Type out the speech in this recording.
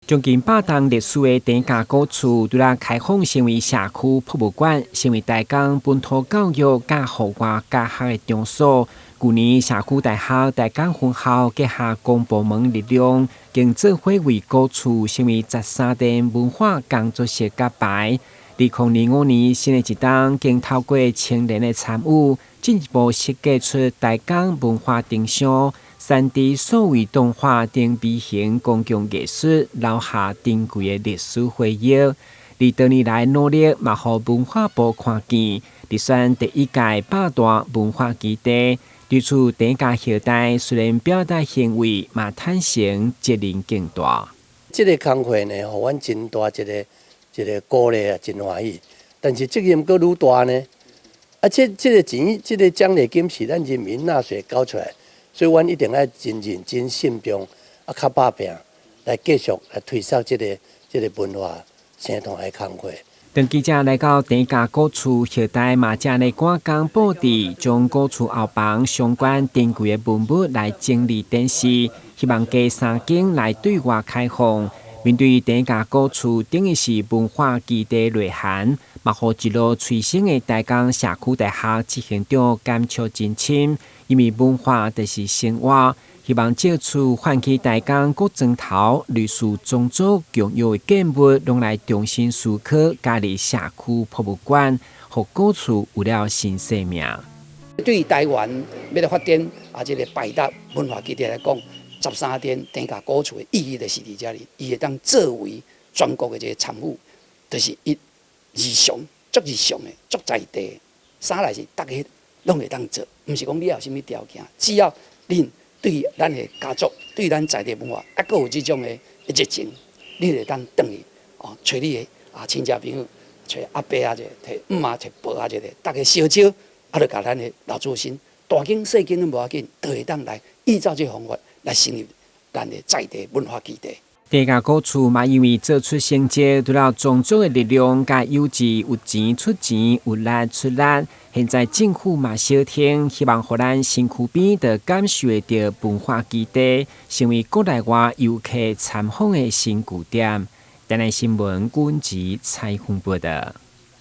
将近100栋历史的茶家古厝，除了开放成为社区博物馆，成为台港本土教育甲户外教学的场所。去年社区大学台港分校结合公部门力量，经做伙为古厝成为13殿文化工作室甲牌。2025年新的一档，经透过青年的参与，进一步设计出台港文化灯箱、3D 数位动画等微型公共艺术，留下珍贵的历史回忆。而多年来努力，嘛互文化部看见，立选第1届8大文化基地。对此，茶家后代虽然表达欣慰，嘛坦诚责任更大。这个工会呢，互阮真大一个鼓励啊，真欢喜。但是责任阁愈大呢。这个钱，这个奖励金是咱人民纳税交出来，所以阮一定要真认真慎重，较打拼，来继续来推销这个文化生态的工会。当记者来到茶家古厝后代，嘛正来赶工布置，将古厝后房相关珍贵的文物来整理展示，希望加3间来对外开放。面对茶家古厝等于是文化基地内涵，嘛互一路催生的台港社区大学执行长感触真深，因为文化就是生活。希望借此唤起台港各庄头类似种族共有的建物，拢来重新思考加入社区博物馆，互古厝有了新生命。对台湾要来发展这个百大文化基地来讲，13殿茶家古厝的意义就是伫遮里，伊会当作为全国的这个参与，就是日常、足日常的、足在地，啥来是大家拢会当做，毋是讲你有啥物条件，只要恁对咱的家族、对咱在地文化，还佫有这种的热情，你会当转去找你的亲戚朋友，找阿伯啊，摕姆啊，摕伯啊，大家烧烧，就甲咱的老祖先，大间细间都无要紧，都会当来依照这方法来成立咱的在地文化基地。茶家古厝嘛，因为做出成绩，除了种种的力量，甲有志有钱出钱，有力出力。现在政府嘛小听，希望互咱身躯边的感受到文化基地，成为国内外游客参访的新据点。台南新闻阮吉采访报道。